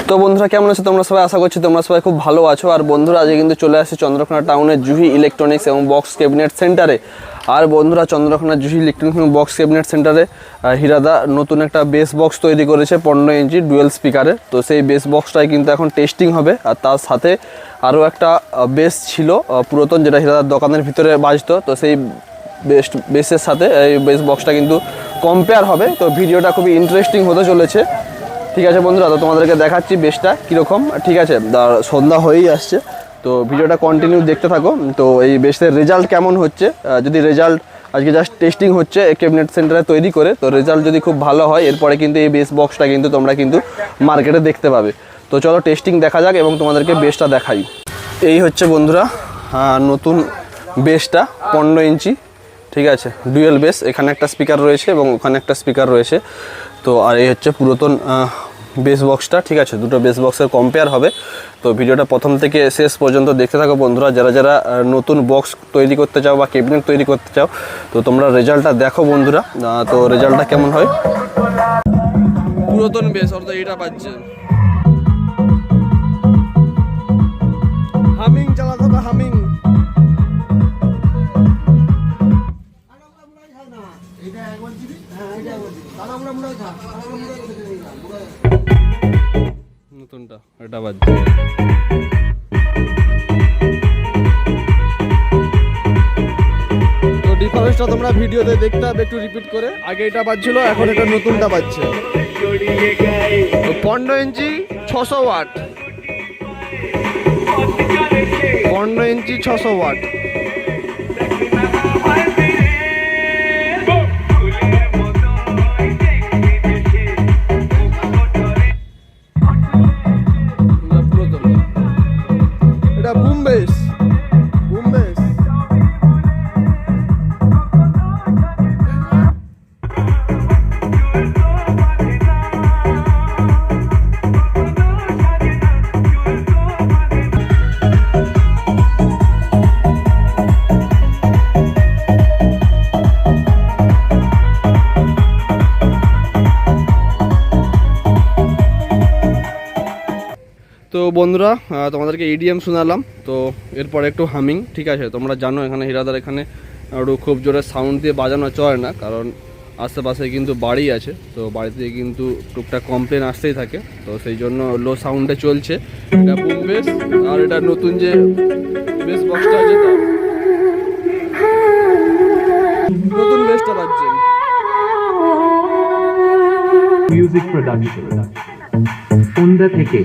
তো বন্ধুরা কেমন আছো তোমরা সবাই? আশা করছি তোমরা সবাই খুব ভালো আছো। আর বন্ধুরা আজকে কিন্তু চলে আসছে চন্দ্রকোনা টাউনের জুহি ইলেকট্রনিক্স এবং বক্স ক্যাবিনেট সেন্টারে। আর বন্ধুরা চন্দ্রকোনা জুহি ইলেকট্রনিক্স এবং বক্স ক্যাবিনেট সেন্টারে হিরাদা নতুন একটা বেস বক্স তৈরি করেছে 15 ইঞ্চি ডুয়েল স্পিকারের। তো সেই বেস বক্সটাই কিন্তু এখন টেস্টিং হবে। আর তার সাথে আরও একটা বেস ছিল পুরাতন, যেটা হিরাদার দোকানের ভিতরে বাজতো। তো সেই বেসের সাথে এই বেস বক্সটা কিন্তু কম্পেয়ার হবে। তো ভিডিওটা খুবই ইন্টারেস্টিং হতে চলেছে। ঠিক আছে বন্ধুরা, তো তোমাদেরকে দেখাচ্ছি বেসটা কীরকম। ঠিক আছে, সন্ধ্যা হয়েই আসছে, তো ভিডিওটা কন্টিনিউ দেখতে থাকো। তো এই বেসের রেজাল্ট কেমন হচ্ছে, যদি রেজাল্ট আজকে জাস্ট টেস্টিং হচ্ছে ক্যাবিনেট সেন্টারে তৈরি করে, তো রেজাল্ট যদি খুব ভালো হয় এরপরে কিন্তু এই বেস বক্সটা কিন্তু তোমরা কিন্তু মার্কেটে দেখতে পাবে। তো চলো টেস্টিং দেখা যাক এবং তোমাদেরকে বেসটা দেখাই। এই হচ্ছে বন্ধুরা নতুন বেসটা 15 ইঞ্চি। ঠিক আছে, ডুয়েল বেস, এখানে একটা স্পিকার রয়েছে এবং ওখানে একটা স্পিকার রয়েছে। তো আর এই হচ্ছে পুরাতন বেস বক্সটা। ঠিক আছে, দুটো বেস বক্সের কম্পেয়ার হবে। তো ভিডিওটা প্রথম থেকে শেষ পর্যন্ত দেখতে থাকো বন্ধুরা। যারা যারা নতুন বক্স তৈরি করতে চাও বা ক্যাবিনেট তৈরি করতে চাও, তো তোমরা রেজাল্টটা দেখো বন্ধুরা। তো রেজাল্টটা কেমন হয়। পুরাতন বেস অর্থাৎ এটা পাচ্ছে, হামিং চালাতে হবে, হামিং। নতুনটা এটা বাজছে। তো ডিফারেন্সটা তোমরা ভিডিওতে দেখতে হবে একটু রিপিট করে। আগে এটা বাজছিল, এখন এটা নতুনটা বাজছে। তো 15 ইঞ্চি 600 ওয়াট, 15 ইঞ্চি 600 ওয়াট। এটা বুম বেস, বুম বেস। তো বন্ধুরা তোমাদেরকে ইডিএম শোনালাম। তো এরপর একটু হামিং। ঠিক আছে, তোমরা জানো এখানে হিরাদার এখানে একটু খুব জোরে সাউন্ড দিয়ে বাজানো চলে না, কারণ আশেপাশে কিন্তু বাড়ি আছে। তো বাড়িতে কিন্তু টুকটাক কমপ্লেন আসতেই থাকে, তো সেই জন্য লো সাউন্ডে চলছে। এটা বুম বেস, আর এটা নতুন যে বেস বক্সটা আছে নতুন বেসটা বাজছে। মিউজিক প্রোডাকশন সন্ধ্যা থেকে